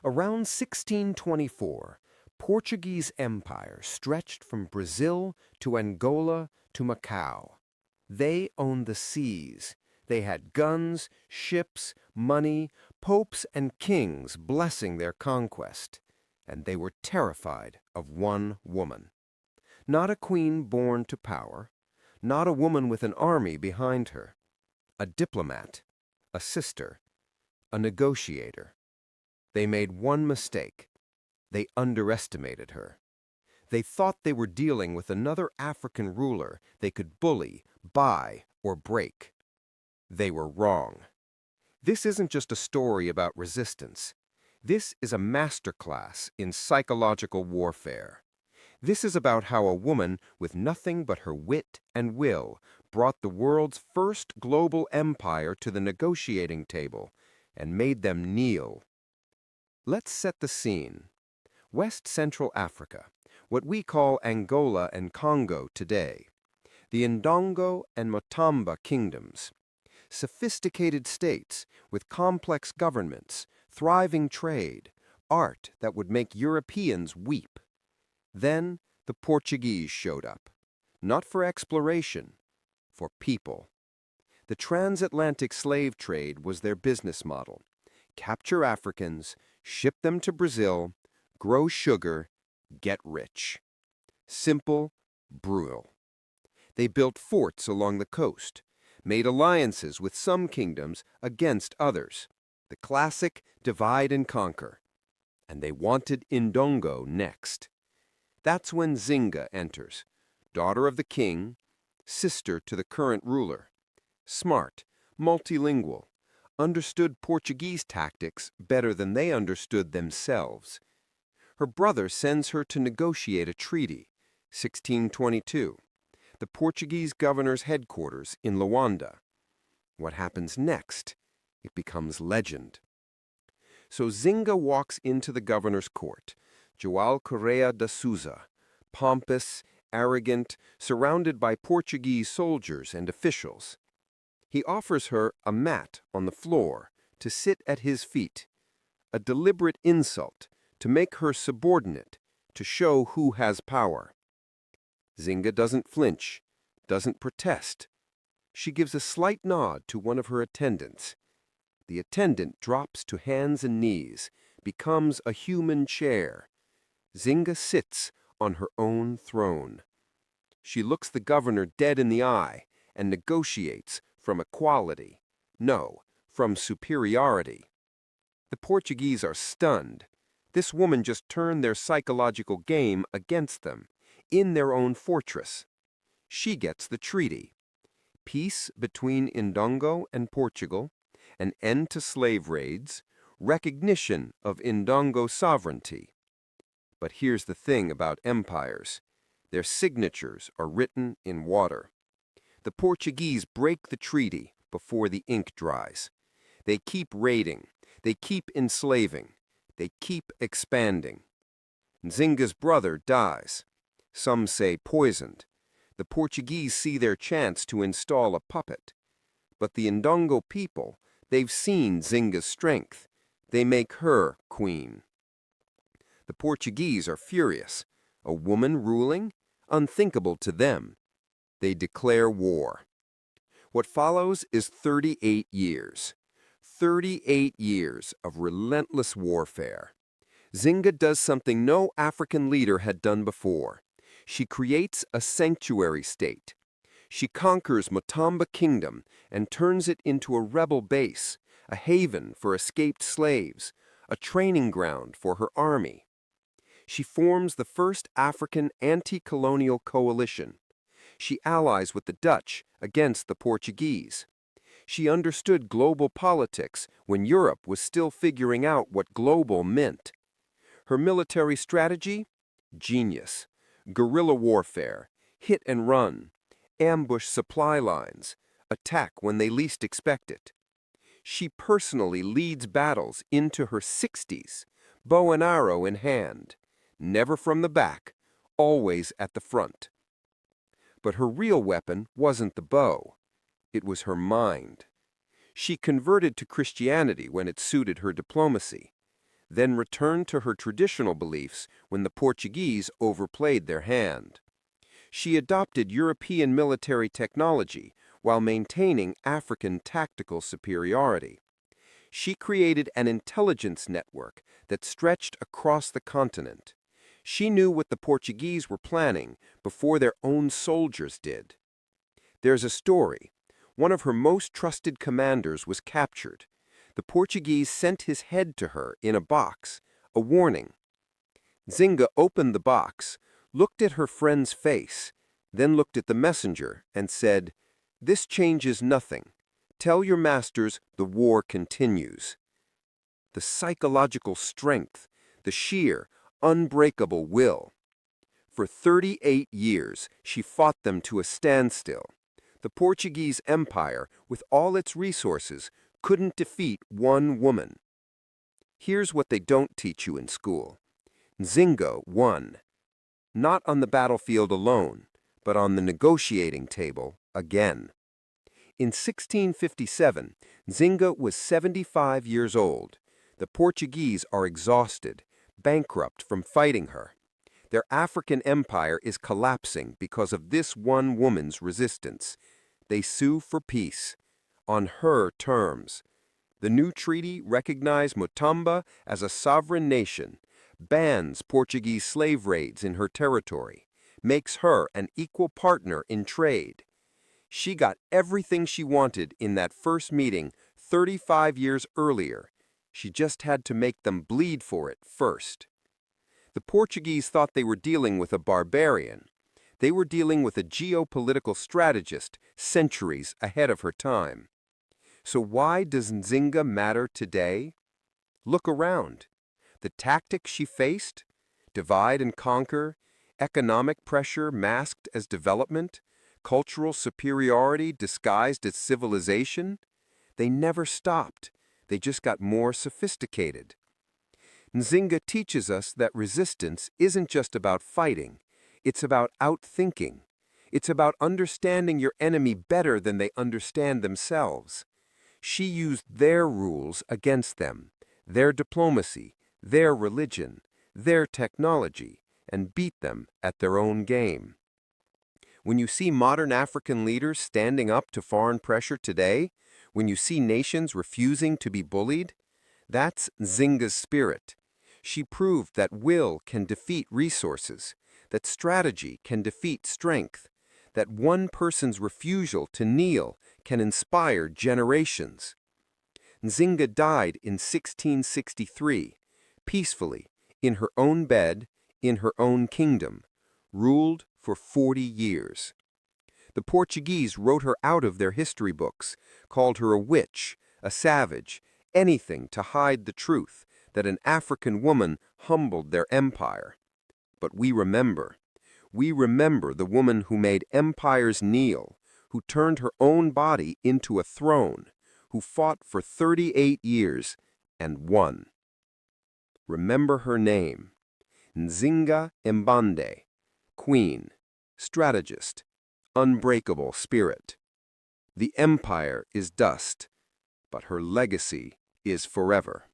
Around 1624, Portuguese Empire stretched from Brazil to Angola to Macau. They owned the seas. They had guns, ships, money, popes and kings blessing their conquest. And they were terrified of one woman. Not a queen born to power, not a woman with an army behind her. A diplomat, a sister, a negotiator. They made one mistake. They underestimated her. They thought they were dealing with another African ruler they could bully, buy, or break. They were wrong. This isn't just a story about resistance. This is a masterclass in psychological warfare. This is about how a woman with nothing but her wit and will brought the world's first global empire to the negotiating table and made them kneel. Let's set the scene. West Central Africa, what we call Angola and Congo today. The Ndongo and Mutamba kingdoms. Sophisticated states with complex governments, thriving trade, art that would make Europeans weep. Then the Portuguese showed up, not for exploration, for people. The transatlantic slave trade was their business model. Capture Africans, ship them to Brazil, grow sugar, get rich. Simple, brutal. They built forts along the coast, made alliances with some kingdoms against others, the classic divide and conquer. And they wanted Ndongo next. That's when Nzinga enters, daughter of the king, sister to the current ruler. Smart, multilingual, understood Portuguese tactics better than they understood themselves. Her brother sends her to negotiate a treaty, 1622, the Portuguese governor's headquarters in Luanda. What happens next? It becomes legend. So Nzinga walks into the governor's court, João Correia da Souza, pompous, arrogant, surrounded by Portuguese soldiers and officials. He offers her a mat on the floor to sit at his feet, a deliberate insult to make her subordinate, to show who has power. Nzinga doesn't flinch, doesn't protest. She gives a slight nod to one of her attendants. The attendant drops to hands and knees, becomes a human chair. Nzinga sits on her own throne. She looks the governor dead in the eye and negotiates from equality. No, from superiority. The Portuguese are stunned. This woman just turned their psychological game against them, in their own fortress. She gets the treaty. Peace between Ndongo and Portugal, an end to slave raids, recognition of Ndongo sovereignty. But here's the thing about empires. Their signatures are written in water. The Portuguese break the treaty before the ink dries. They keep raiding. They keep enslaving. They keep expanding. Nzinga's brother dies. Some say poisoned. The Portuguese see their chance to install a puppet. But the Ndongo people, they've seen Nzinga's strength. They make her queen. The Portuguese are furious. A woman ruling? Unthinkable to them. They declare war. What follows is 38 years. 38 years of relentless warfare. Nzinga does something no African leader had done before. She creates a sanctuary state. She conquers Mutamba Kingdom and turns it into a rebel base, a haven for escaped slaves, a training ground for her army. She forms the first African anti-colonial coalition. She allies with the Dutch against the Portuguese. She understood global politics when Europe was still figuring out what global meant. Her military strategy? Genius. Guerrilla warfare, hit and run, ambush supply lines, attack when they least expect it. She personally leads battles into her 60s, bow and arrow in hand, never from the back, always at the front. But her real weapon wasn't the bow. It was her mind. She converted to Christianity when it suited her diplomacy. then returned to her traditional beliefs when the Portuguese overplayed their hand. She adopted European military technology while maintaining African tactical superiority. She created an intelligence network that stretched across the continent. She knew what the Portuguese were planning before their own soldiers did. There's a story. One of her most trusted commanders was captured. The Portuguese sent his head to her in a box, a warning. Nzinga opened the box, looked at her friend's face, then looked at the messenger and said, "This changes nothing. Tell your masters the war continues." The psychological strength, the sheer, unbreakable will. For 38 years, she fought them to a standstill. The Portuguese Empire, with all its resources, couldn't defeat one woman. Here's what they don't teach you in school. Nzinga won. Not on the battlefield alone, but on the negotiating table again. In 1657, Nzinga was 75 years old. The Portuguese are exhausted, bankrupt from fighting her. Their African empire is collapsing because of this one woman's resistance. They sue for peace, on her terms. The new treaty recognized Mutamba as a sovereign nation, bans Portuguese slave raids in her territory, makes her an equal partner in trade. She got everything she wanted in that first meeting 35 years earlier. She just had to make them bleed for it first. The Portuguese thought they were dealing with a barbarian. They were dealing with a geopolitical strategist centuries ahead of her time. So why does Nzinga matter today? Look around. The tactics she faced, divide and conquer, economic pressure masked as development, cultural superiority disguised as civilization, they never stopped. They just got more sophisticated. Nzinga teaches us that resistance isn't just about fighting. It's about outthinking. It's about understanding your enemy better than they understand themselves. She used their rules against them, their diplomacy, their religion, their technology, and beat them at their own game. When you see modern African leaders standing up to foreign pressure today, when you see nations refusing to be bullied, that's Nzinga's spirit. She proved that will can defeat resources, that strategy can defeat strength, that one person's refusal to kneel can inspire generations. Nzinga died in 1663, peacefully, in her own bed, in her own kingdom, ruled for 40 years. The Portuguese wrote her out of their history books, called her a witch, a savage, anything to hide the truth that an African woman humbled their empire. But we remember. We remember the woman who made empires kneel, who turned her own body into a throne, who fought for 38 years and won. Remember her name, Nzinga Mbande, queen, strategist, unbreakable spirit. The empire is dust, but her legacy is forever.